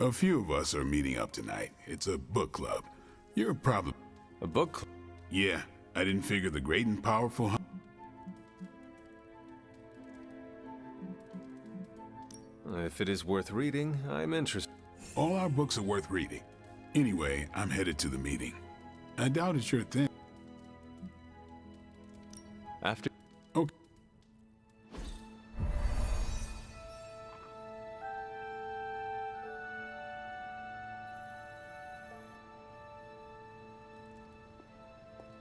A few of us are meeting up tonight. It's a book club. You're probably... A book club? Yeah, I didn't figure the great and powerful... If it is worth reading, I'm interested. All our books are worth reading. Anyway, I'm headed to the meeting. I doubt it's your thing. After... Okay.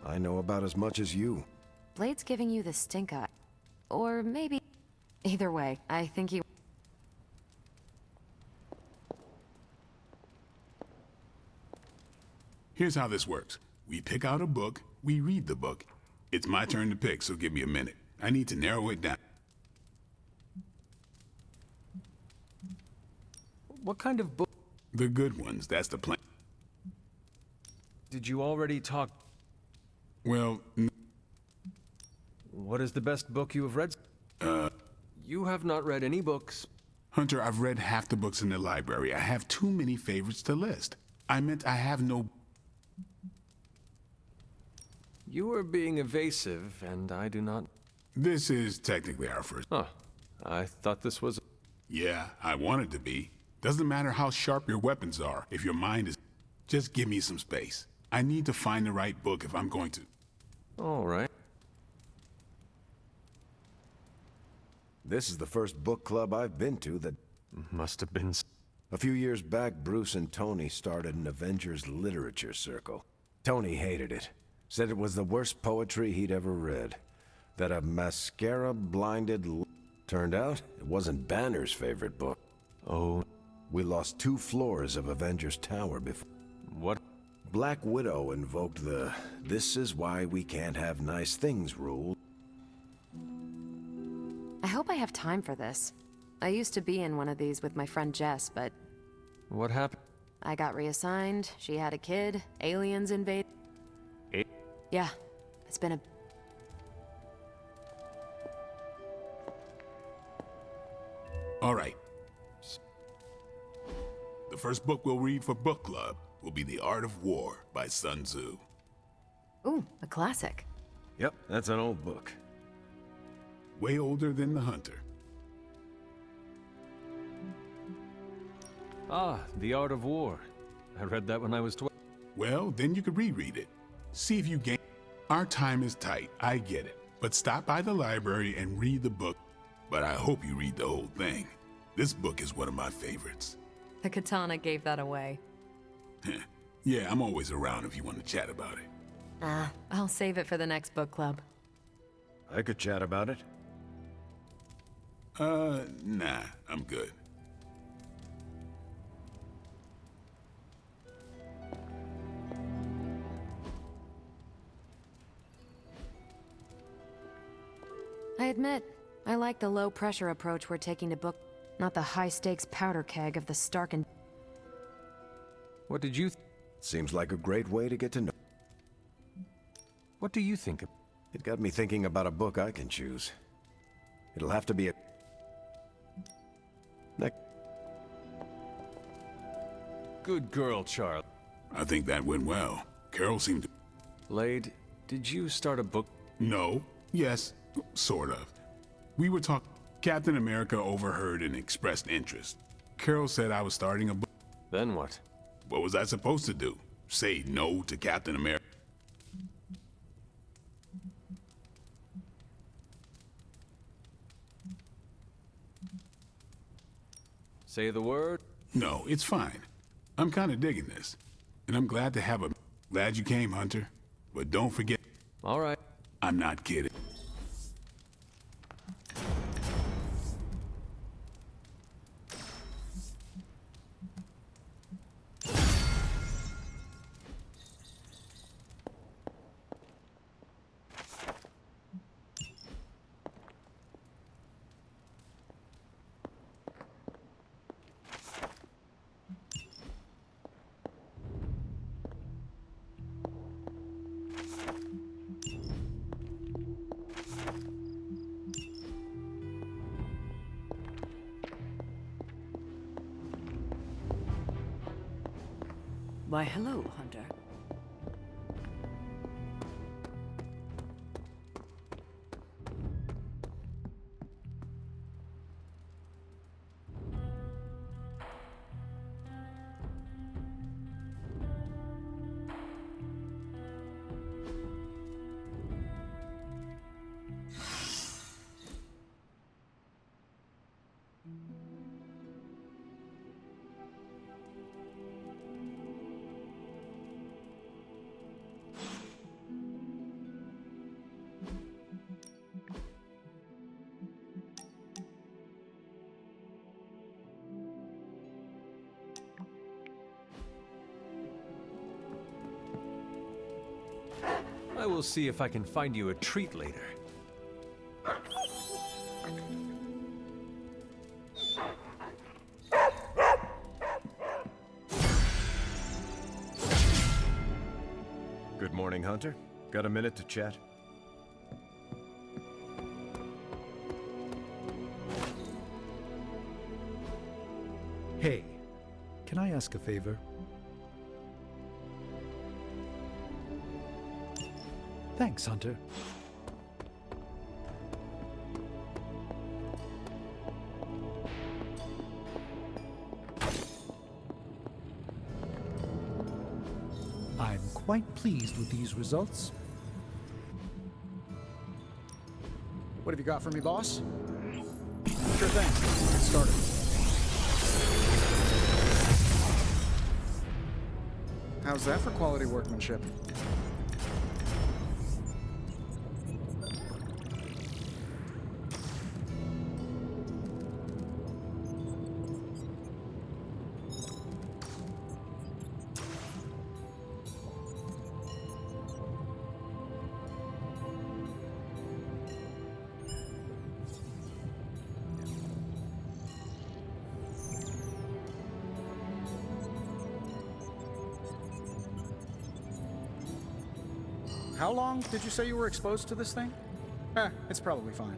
I know about as much as you. Blade's giving you the stink eye. Or maybe... Either way, I think he... Here's how this works. We pick out a book, we read the book. It's my turn to pick, so give me a minute. I need to narrow it down. What kind of book? The good ones, that's the plan. Did you already talk? Well, What is the best book you have read? You have not read any books. Hunter, I've read half the books in the library. I have too many favorites to list. I meant I have no... You are being evasive, and I do not... This is technically our first... Huh. I thought this was... Yeah, I want it to be. Doesn't matter how sharp your weapons are, if your mind is... Just give me some space. I need to find the right book if I'm going to... All right. This is the first book club I've been to that... Must have been... A few years back, Bruce and Tony started an Avengers literature circle. Tony hated it. Said it was the worst poetry he'd ever read. That a mascara-blinded... Turned out, it wasn't Banner's favorite book. Oh... We lost 2 floors of Avengers Tower before... What? Black Widow invoked the "this is why we can't have nice things" rule. I hope I have time for this. I used to be in one of these with my friend Jess, but What happened? I got reassigned, she had a kid, aliens invade... A- Yeah, it's been a... All right. The first book we'll read for book club will be The Art of War by Sun Tzu. Ooh, a classic. Yep, that's an old book. Way older than The Hunter. Ah, The Art of War. I read that when I was 12. Well, then you could reread it. See if you gain... Our time is tight, I get it. But stop by the library and read the book. But I hope you read the whole thing. This book is one of my favorites. The katana gave that away. Yeah, I'm always around if you want to chat about it. I'll save it for the next book club. I could chat about it. Nah, I'm good. I admit, I like the low-pressure approach we're taking to book, not the high-stakes powder keg of the Stark and... What did you... Seems like a great way to get to know. What do you think of... It got me thinking about a book I can choose. It'll have to be a... Good girl, Charlie. I think that went well. Carol seemed to... Blade, did you start a book? No. Yes. Sort of. We were talking... Captain America overheard and expressed interest. Carol said I was starting a book. Then what? What was I supposed to do? Say no to Captain America? Say the word? No, it's fine. I'm kind of digging this. And I'm glad to have a... Glad you came, Hunter. But don't forget... All right. I'm not kidding. Why, hello, Hunter. I will see if I can find you a treat later. Good morning, Hunter. Got a minute to chat? Hey, can I ask a favor? Thanks, Hunter. I'm quite pleased with these results. What have you got for me, boss? Sure thing. Get started. How's that for quality workmanship? How long did you say you were exposed to this thing? It's probably fine.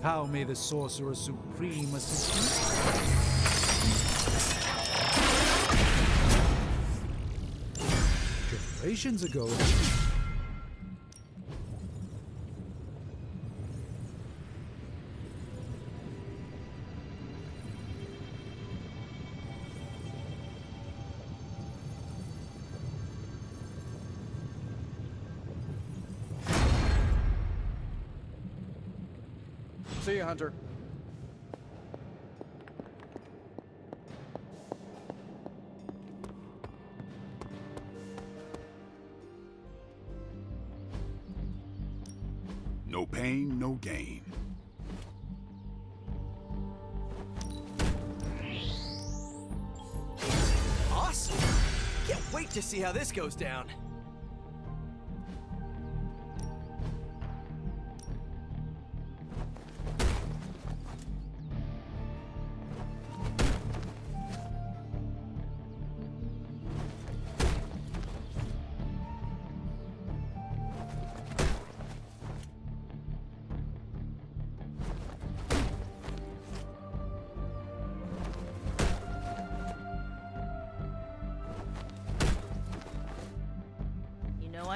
How may the Sorcerer Supreme assist you? Generations ago, See you, Hunter. No pain, no gain. Awesome! Can't wait to see how this goes down.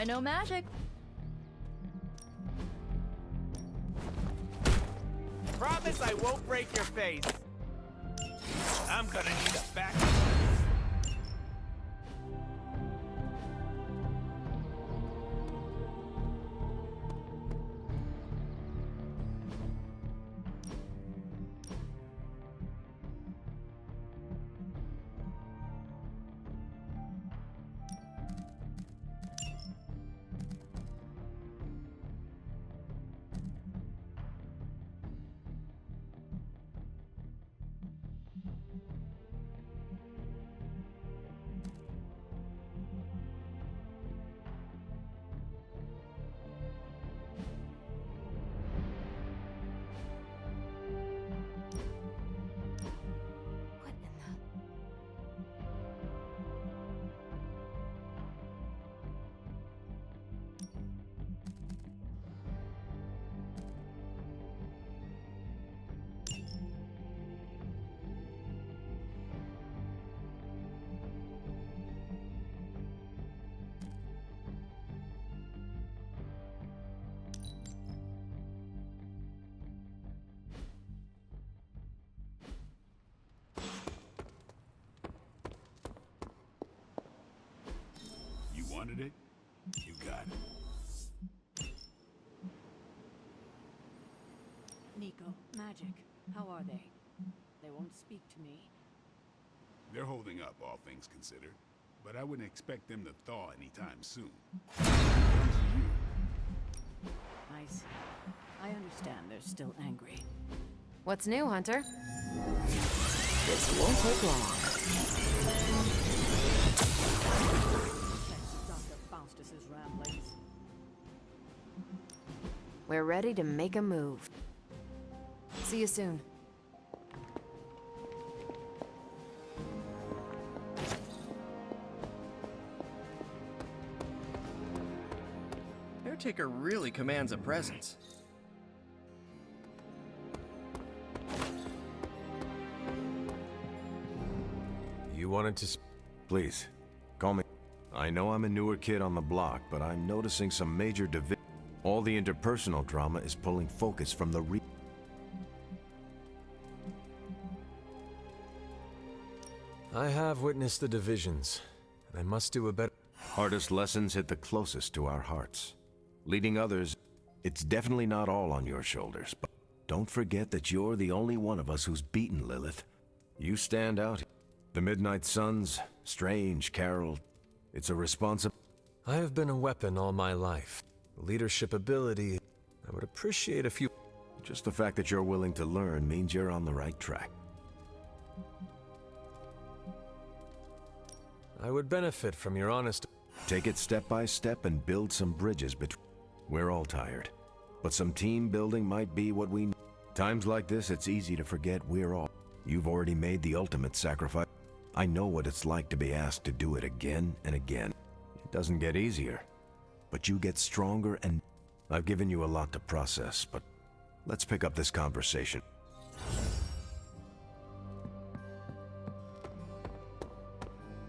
I know magic. Promise I won't break your face. I'm gonna need a back. wanted it, you got it. Nico, Magic, how are they? They won't speak to me. They're holding up, all things considered. But I wouldn't expect them to thaw anytime soon. I see. I understand they're still angry. What's new, Hunter? This won't take long. That's Dr. Faustus's ramblings. We're ready to make a move. See you soon. Caretaker really commands a presence. You wanted to please, call me. I know I'm a newer kid on the block, but I'm noticing some major all the interpersonal drama is pulling focus from the I have witnessed the divisions, and I must do a better... Hardest lessons hit the closest to our hearts. Leading others, it's definitely not all on your shoulders, but don't forget that you're the only one of us who's beaten Lilith. You stand out. The Midnight Suns, Strange, Carol, it's a responsibility. I have been a weapon all my life. Leadership ability, I would appreciate a few... Just the fact that you're willing to learn means you're on the right track. I would benefit from your honest... Take it step by step and build some bridges between... We're all tired, but some team building might be what we need. Times like this, it's easy to forget we're all... You've already made the ultimate sacrifice. I know what it's like to be asked to do it again and again. It doesn't get easier, but you get stronger and... I've given you a lot to process, but let's pick up this conversation.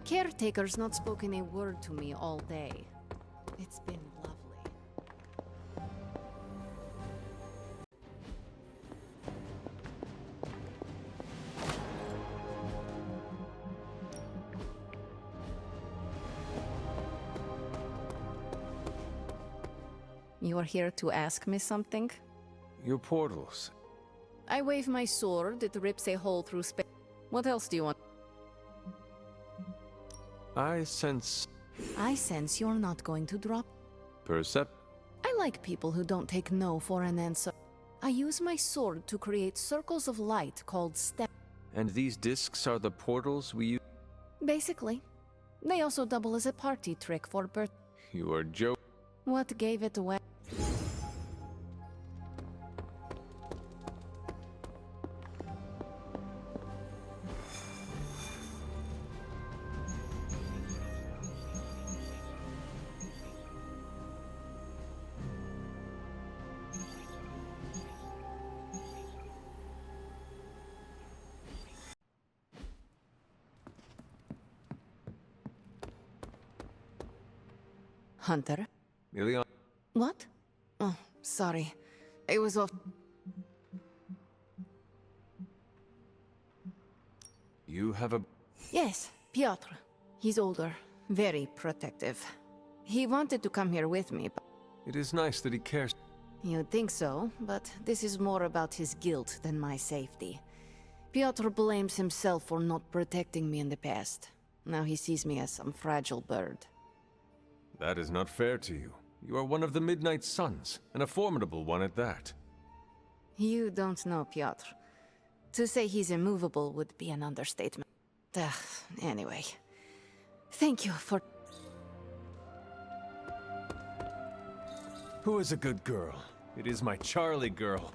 Caretaker's not spoken a word to me all day. It's been lovely. You are here to ask me something? Your portals. I wave my sword, it rips a hole through space. What else do you want? I sense... I sense you're not going to drop. I like people who don't take no for an answer. I use my sword to create circles of light called step. And these discs are the portals we use? Basically. They also double as a party trick for birth. You are joking. What gave it away? Hunter? Leon. What? Oh, sorry. It was off. You have a... Yes, Piotr. He's older, very protective. He wanted to come here with me, but... It is nice that he cares. You'd think so, but this is more about his guilt than my safety. Piotr blames himself for not protecting me in the past. Now he sees me as some fragile bird. That is not fair to you. You are one of the Midnight Suns, and a formidable one at that. You don't know Piotr. To say he's immovable would be an understatement. Anyway. Thank you for... Who is a good girl? It is my Charlie girl.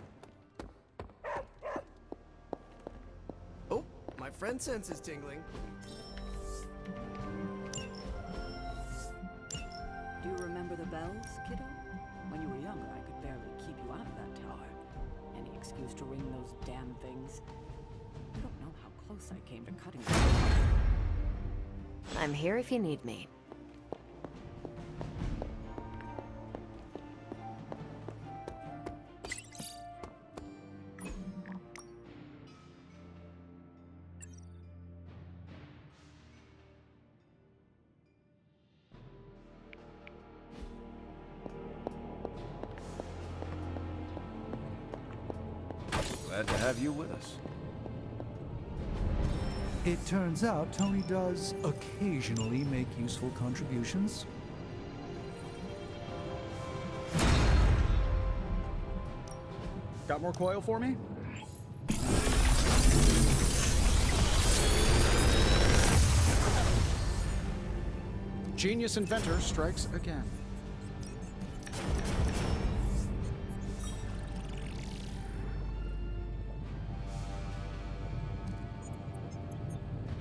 Oh, my friend sense is tingling. Do you remember the bells, kiddo? When you were younger, I could barely keep you out of that tower. Any excuse to ring those damn things. You don't know how close I came to cutting them. I'm here if you need me. Glad to have you with us. It turns out Tony does occasionally make useful contributions. Got more coil for me? Genius inventor strikes again.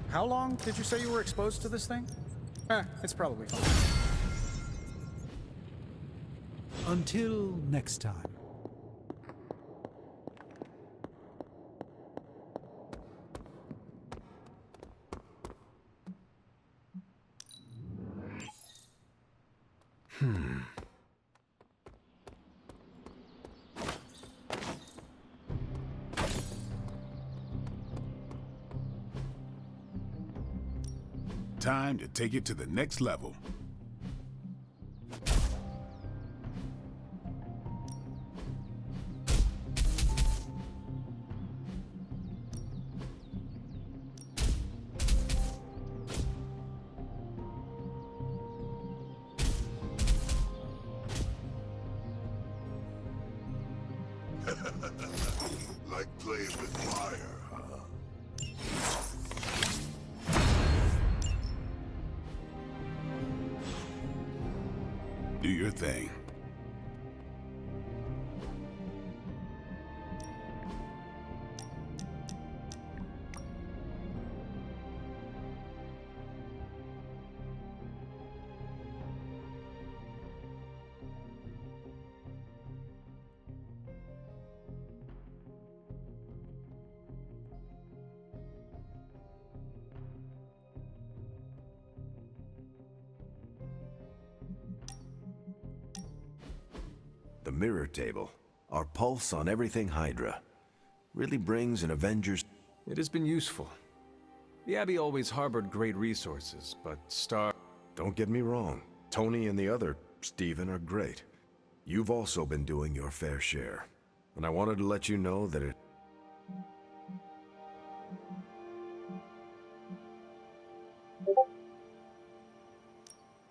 How long did you say you were exposed to this thing? It's probably fine. Until next time. Time to take it to the next level. Like playing with fire, huh? Do your thing. The mirror table, our pulse on everything Hydra, really brings an Avengers. It has been useful. The Abbey always harbored great resources, but Don't get me wrong, Tony and the other Stephen are great. You've also been doing your fair share, and I wanted to let you know that it...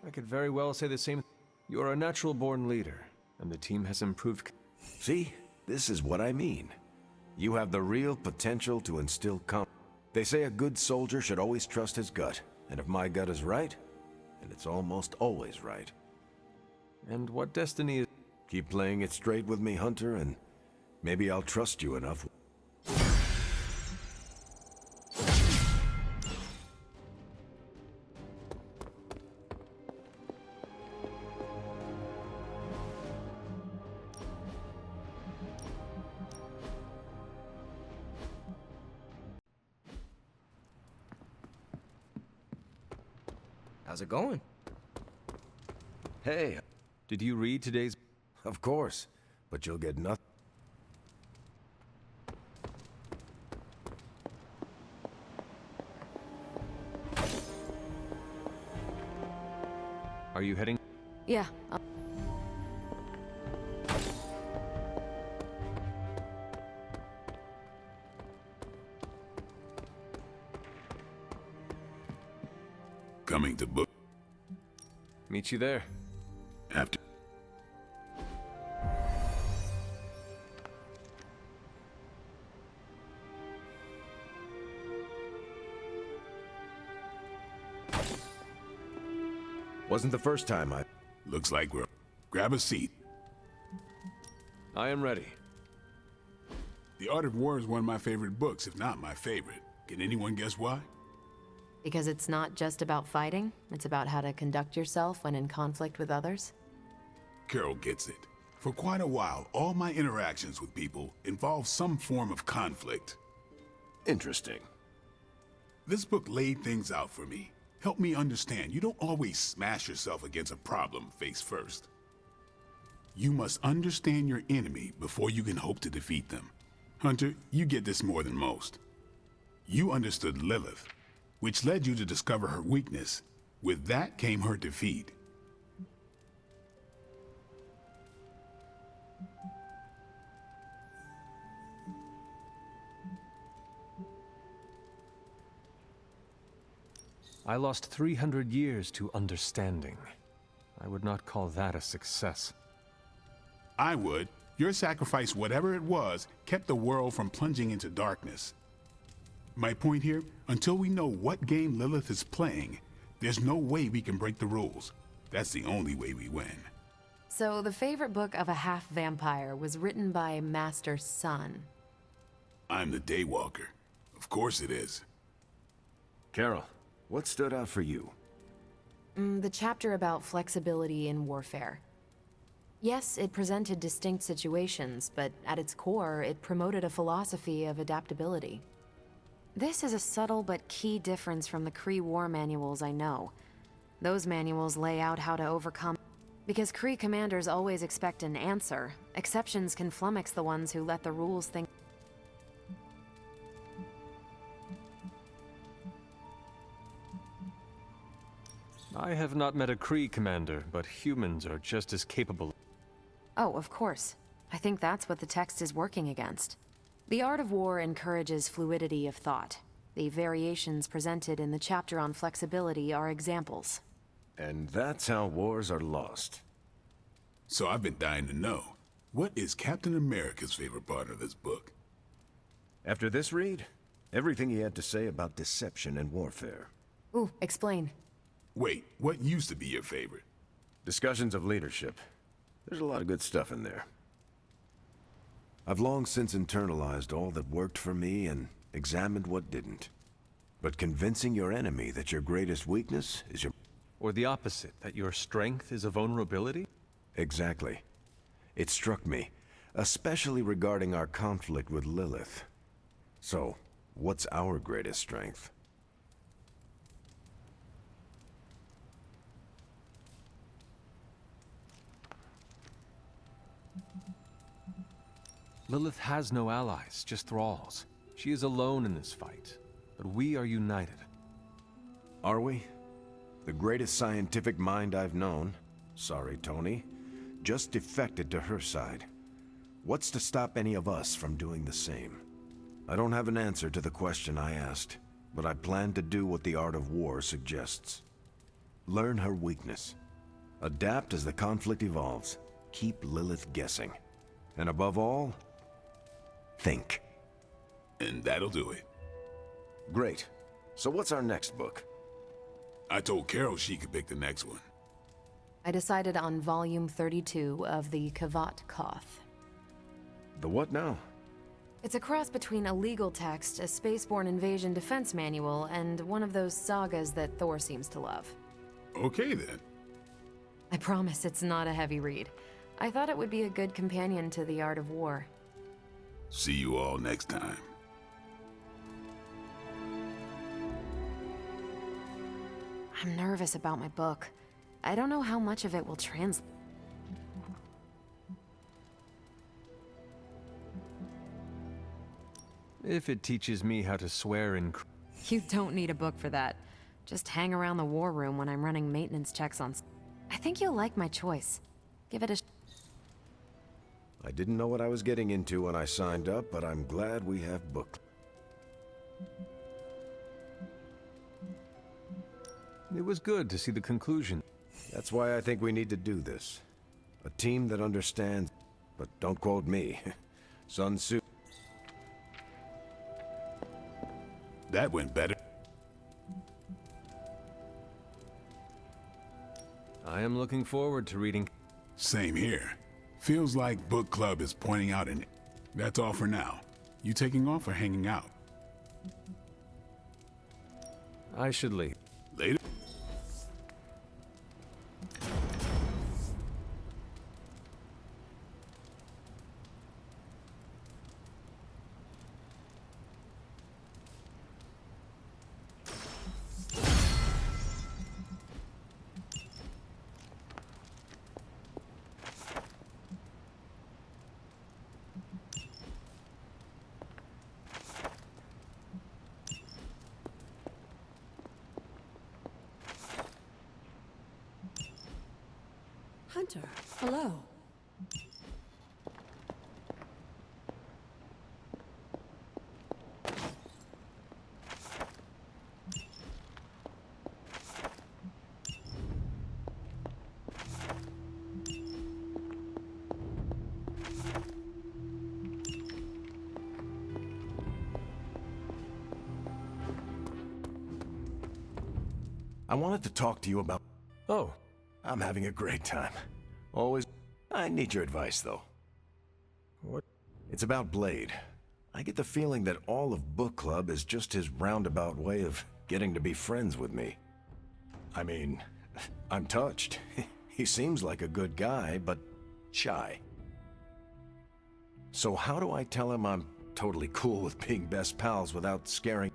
I could very well say the same. You're a natural-born leader, and the team has improved. See? This is what I mean. You have the real potential to instill They say a good soldier should always trust his gut, and if my gut is right, and it's almost always right. And what destiny is... Keep playing it straight with me, Hunter, and maybe I'll trust you enough. How's it going? Hey, Did you read today's... of course, but you'll get nothing. Are you heading... Yeah, Coming to book Meet you there. after. Wasn't the first time I... Looks like we're... Grab a seat. I am ready. The Art of War is one of my favorite books, if not my favorite. Can anyone guess why? because it's not just about fighting, it's about how to conduct yourself when in conflict with others. Carol gets it. For quite a while, all my interactions with people involve some form of conflict. Interesting. This book laid things out for me. Helped me understand you don't always smash yourself against a problem face first. You must understand your enemy before you can hope to defeat them. Hunter, you get this more than most. You understood Lilith, which led you to discover her weakness. With that came her defeat. I lost 300 years to understanding. I would not call that a success. I would. Your sacrifice, whatever it was, kept the world from plunging into darkness. My point here, until we know what game Lilith is playing, there's no way we can break the rules. That's the only way we win. So the favorite book of a half-vampire was written by Master's son. I'm the Daywalker. Of course it is. Carol, what stood out for you? The chapter about flexibility in warfare. Yes, it presented distinct situations, but at its core, it promoted a philosophy of adaptability. This is a subtle but key difference from the Kree war manuals I know. Those manuals lay out how to overcome. Because Kree commanders always expect an answer, exceptions can flummox the ones who let the rules think. I have not met a Kree commander, but humans are just as capable. Oh, of course. I think that's what the text is working against. The art of war encourages fluidity of thought. The variations presented in the chapter on flexibility are examples. And that's how wars are lost. So I've been dying to know, what is Captain America's favorite part of this book? After this read, everything he had to say about deception and warfare. Ooh, explain. Wait, what used to be your favorite? Discussions of leadership. There's a lot of good stuff in there. I've long since internalized all that worked for me and examined what didn't. But convincing your enemy that your greatest weakness is your... Or the opposite, that your strength is a vulnerability? Exactly. It struck me, especially regarding our conflict with Lilith. So, what's our greatest strength? Lilith has no allies, just thralls. She is alone in this fight, but we are united. Are we? The greatest scientific mind I've known, sorry Tony, just defected to her side. What's to stop any of us from doing the same? I don't have an answer to the question I asked, but I plan to do what the art of war suggests. Learn her weakness. Adapt as the conflict evolves. Keep Lilith guessing. And above all, think. And that'll do it. Great. So what's our next book? I told Carol she could pick the next one. I decided on volume 32 of the Kavat Koth. The what now? It's a cross between a legal text, a spaceborne invasion defense manual, and one of those sagas that Thor seems to love. Okay then. I promise it's not a heavy read. I thought it would be a good companion to the art of war. See you all next time. I'm nervous about my book. I don't know how much of it will translate. If it teaches me how to swear in... You don't need a book for that. Just hang around the war room when I'm running maintenance checks on... I think you'll like my choice. Give it a... I didn't know what I was getting into when I signed up, but I'm glad we have book. It was good to see the conclusion. That's why I think we need to do this. A team that understands, but don't quote me. Sun Tzu. That went better. I am looking forward to reading. Same here. Feels like book club is pointing out an... That's all for now. You taking off or hanging out? I should leave. Later. Hunter, hello. wanted to talk to you about... Oh, I'm having a great time. Always... I need your advice, though. what? It's about Blade. I get the feeling that all of Book Club is just his roundabout way of getting to be friends with me. I mean, I'm touched. He seems like a good guy, but shy. So how do I tell him I'm totally cool with being best pals without scaring...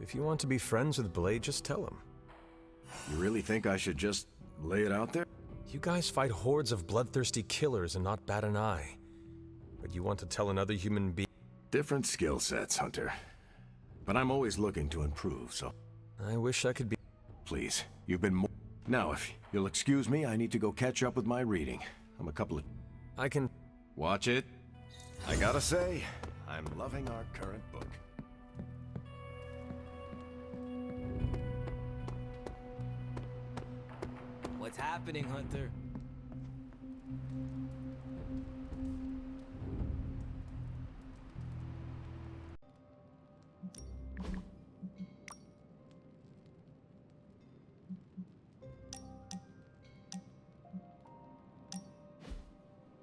If you want to be friends with Blade, just tell him. You really think I should just lay it out there? You guys fight hordes of bloodthirsty killers and not bat an eye. But you want to tell another human being... Different skill sets, Hunter. But I'm always looking to improve, so... I wish I could be... Please, you've been more... Now, if you'll excuse me, I need to go catch up with my reading. I'm a couple of... I can... Watch it. I gotta say, I'm loving our current book. What's happening, Hunter?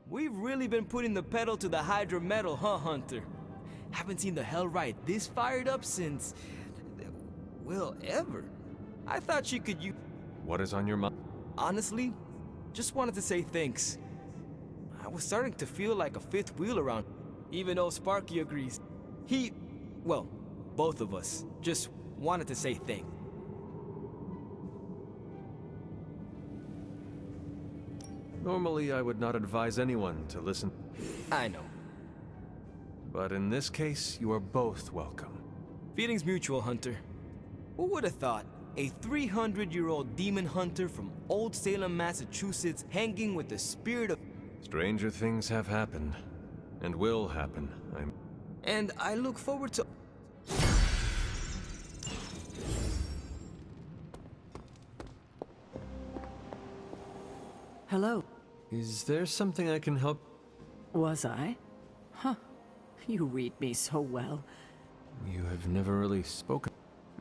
We've really been putting the pedal to the Hydra metal, huh, Hunter? Haven't seen the Hellride this fired up since... well, ever. I thought she could use... What is on your mind? Honestly, just wanted to say thanks. I was starting to feel like a fifth wheel around, even though Sparky agrees. Well, both of us, just wanted to say thanks. Normally, I would not advise anyone to listen. I know. But in this case, you are both welcome. Feelings mutual, Hunter. Who would have thought? A 300-year-old demon hunter from Old Salem, Massachusetts, hanging with the spirit of... Stranger things have happened, and will happen. And I look forward to... Hello. Is there something I can help? Was I? Huh. You read me so well. You have never really spoken.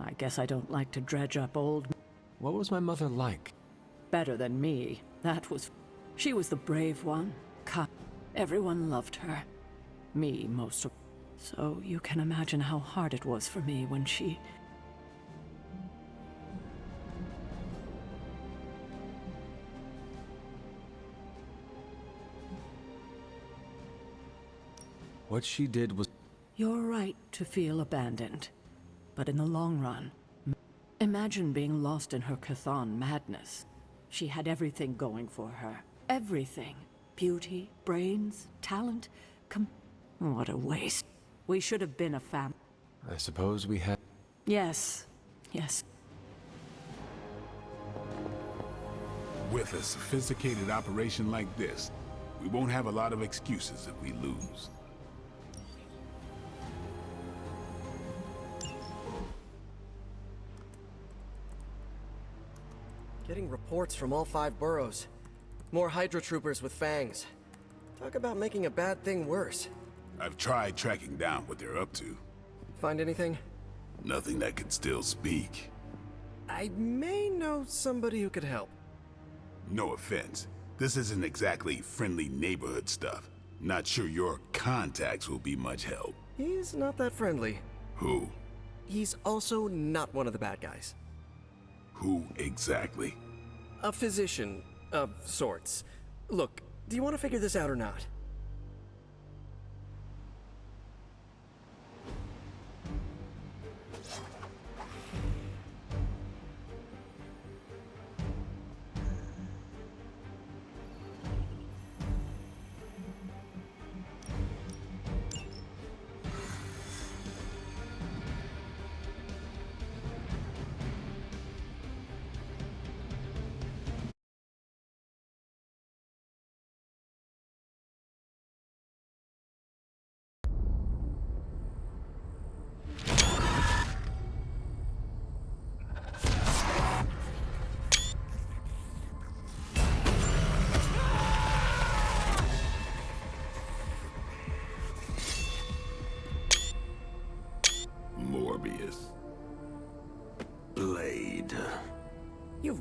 I guess I don't like to dredge up old... What was my mother like? Better than me. That was... She was the brave one. Everyone loved her. Me, most of... So you can imagine how hard it was for me when she... What she did was... You're right to feel abandoned. But in the long run, imagine being lost in her Chthon madness. She had everything going for her. Everything. Beauty, brains, talent. What a waste. We should have been a family. I suppose we had... Yes. Yes. With a sophisticated operation like this, we won't have a lot of excuses if we lose. Getting reports from all 5 boroughs. More Hydra troopers with fangs. Talk about making a bad thing worse. I've tried tracking down what they're up to. Find anything? Nothing that could still speak. I may know somebody who could help. No offense. This isn't exactly friendly neighborhood stuff. Not sure your contacts will be much help. He's not that friendly. Who? He's also not one of the bad guys. Who exactly? A physician of sorts. Look, do you want to figure this out or not?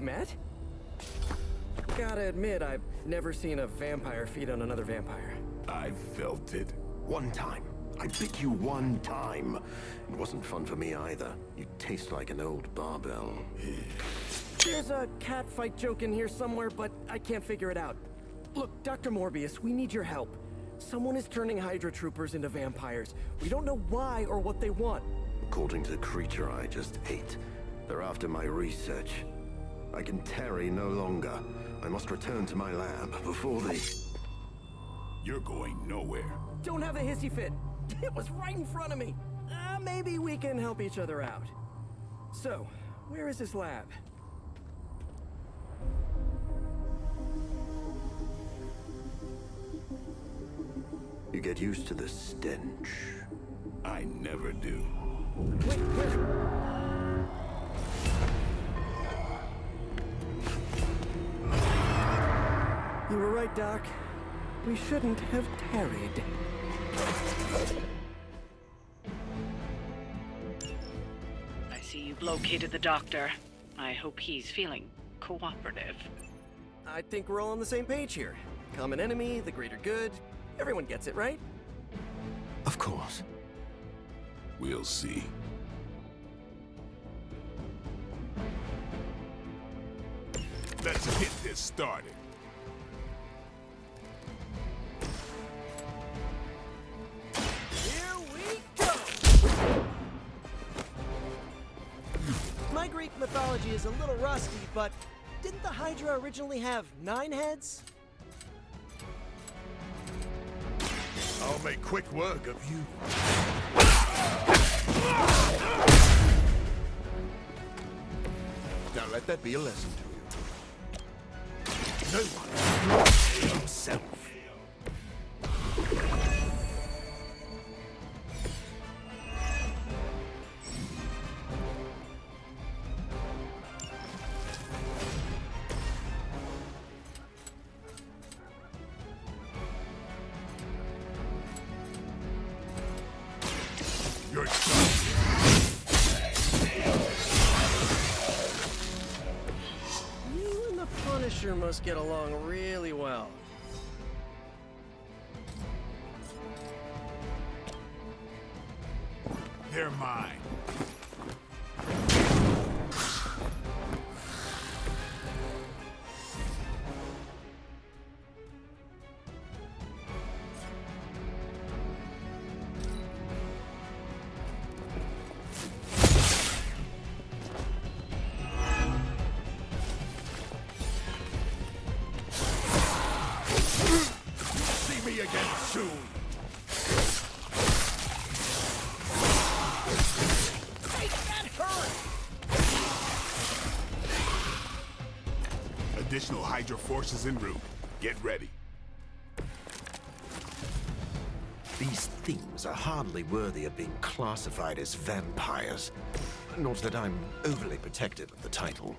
met? Gotta admit, I've never seen a vampire feed on another vampire. I felt it. One time. I bit you one time. It wasn't fun for me either. You taste like an old barbell. There's a cat fight joke in here somewhere, but I can't figure it out. Look, Dr. Morbius, we need your help. Someone is turning Hydra troopers into vampires. We don't know why or what they want. According to the creature I just ate, they're after my research. I can tarry no longer. I must return to my lab before they... You're going nowhere. Don't have a hissy fit. It was right in front of me. Maybe we can help each other out. So, where is this lab? You get used to the stench. I never do. Wait, where? You were right, Doc. We shouldn't have tarried. I see you've located the doctor. I hope he's feeling cooperative. I think we're all on the same page here. Common enemy, the greater good. Everyone gets it, right? Of course. We'll see. Let's get this started. Here we go! My Greek mythology is a little rusty, but didn't the Hydra originally have 9 heads? I'll make quick work of you. Now let that be a lesson to you. No one is himself. You're done. You and the Punisher must get along really well. They're mine. See me again soon. Additional Hydra forces en route. Get ready. These things are hardly worthy of being classified as vampires. Not that I'm overly protective of the title.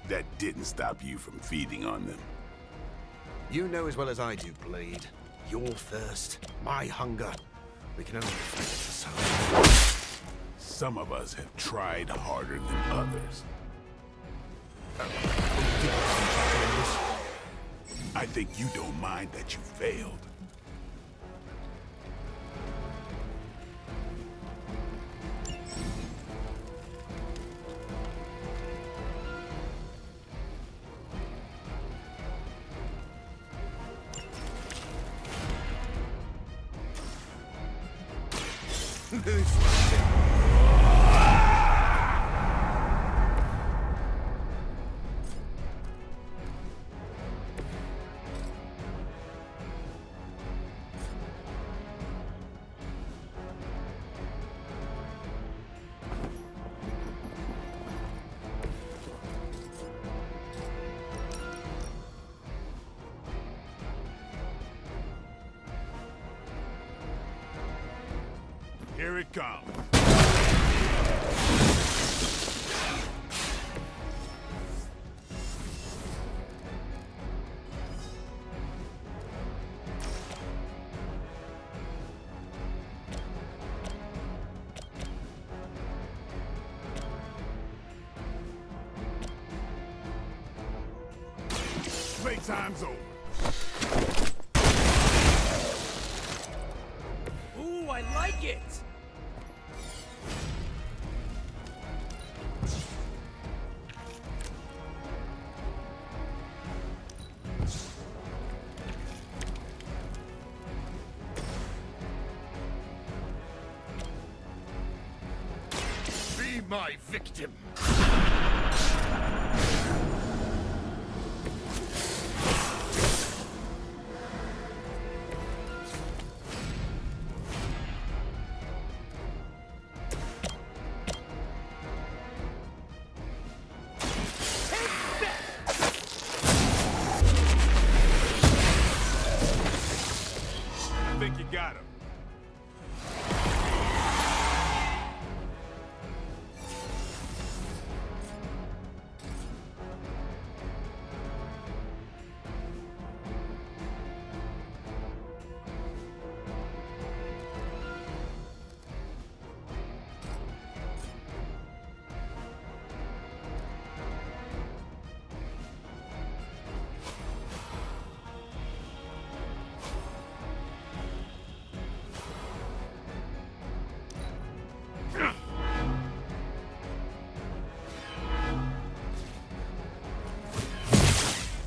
That didn't stop you from feeding on them. You know as well as I do, Blade. Your thirst, my hunger. We can only fight it for so long. Some of us have tried harder than others. I think you don't mind that you failed. Here it comes. Playtime's over. Ooh, I like it! Be my victim. I think you got him.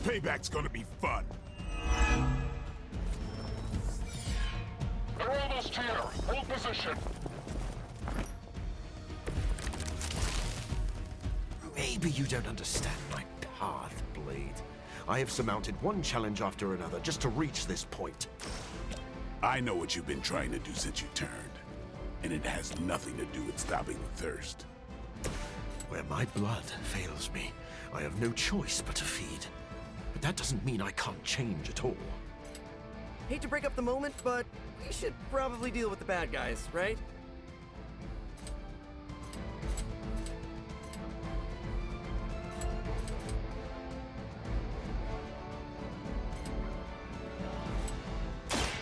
Payback's gonna be fun. They're almost here. Hold position. Maybe you don't understand my path, Blade. I have surmounted one challenge after another just to reach this point. I know what you've been trying to do since you turned, and it has nothing to do with stopping the thirst. Where my blood fails me, I have no choice but to feed. But that doesn't mean I can't change at all. Hate to break up the moment, but we should probably deal with the bad guys, right?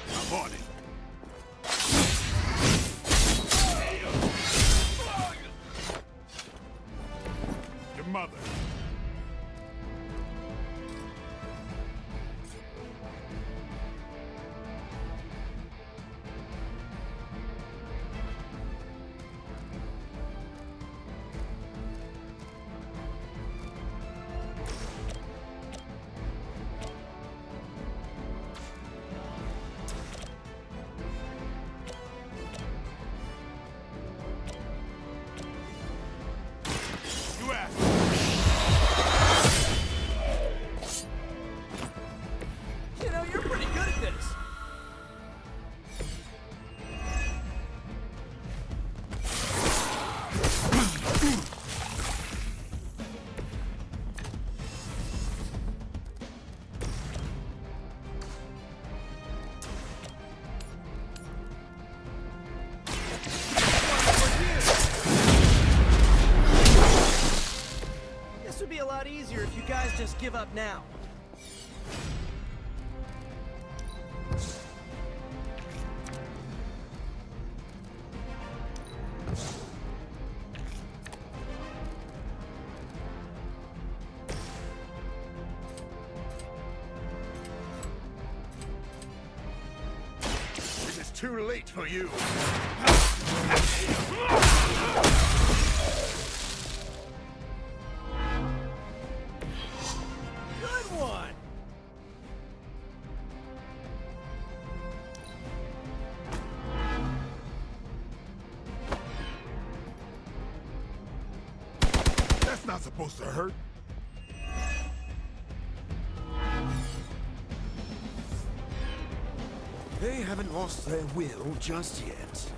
I'm on it. Your mother. You know, you're pretty good at this. This would be a lot easier if you guys just give up now. It is too late for you. Good one! That's not supposed to hurt. They haven't lost their will just yet.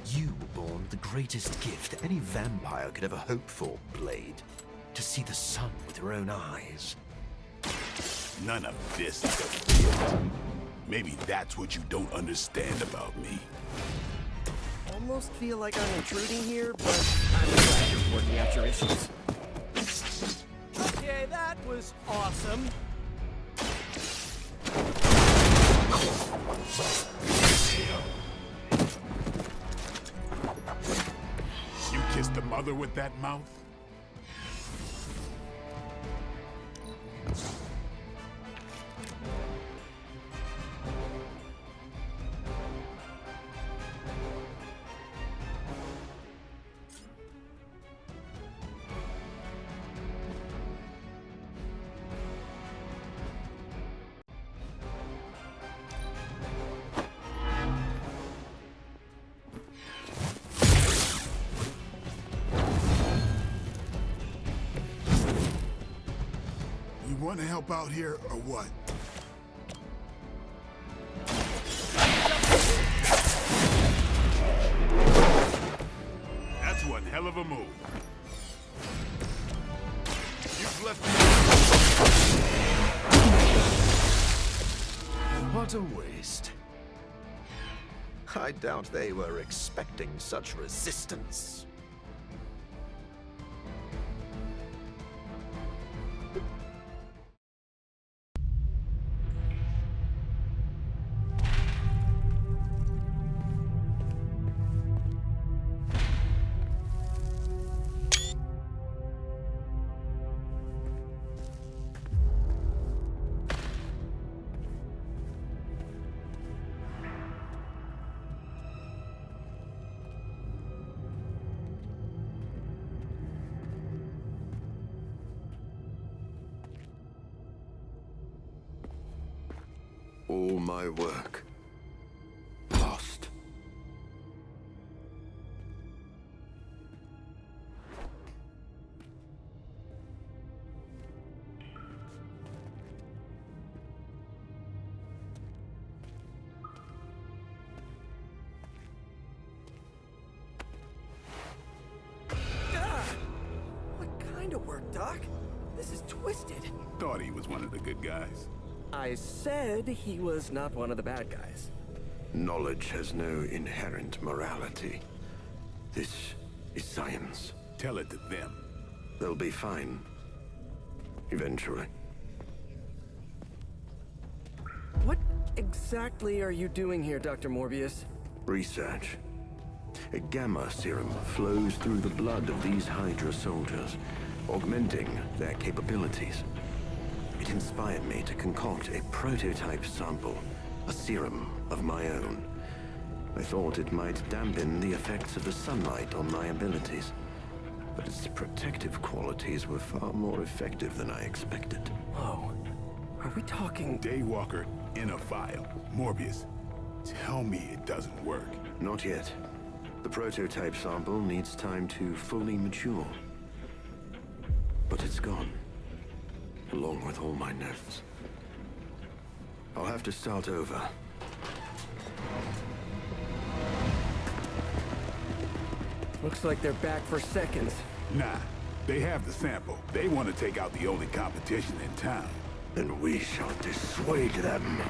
You were born the greatest gift any vampire could ever hope for, Blade. To see the sun with your own eyes. None of this is real. Maybe that's what you don't understand about me. Almost feel like I'm intruding here, but I'm glad you're working out your issues. Okay, that was awesome. brother with that mouth? You want to help out here, or what? That's one hell of a move. You've left me... What a waste. I doubt they were expecting such resistance. All my work lost. What kind of work, Doc? This is twisted. Thought he was one of the good guys. I said he was not one of the bad guys. Knowledge has no inherent morality. This is science. Tell it to them. They'll be fine. Eventually. What exactly are you doing here, Dr. Morbius? Research. A gamma serum flows through the blood of these Hydra soldiers, augmenting their capabilities. It inspired me to concoct a prototype sample, a serum of my own. I thought it might dampen the effects of the sunlight on my abilities, but its protective qualities were far more effective than I expected. Whoa. Are we talking... Daywalker in a vial. Morbius, tell me it doesn't work. Not yet. The prototype sample needs time to fully mature. But it's gone. Along with all my notes. I'll have to start over. Looks like they're back for seconds. Nah, they have the sample. They want to take out the only competition in town. Then we shall dissuade them.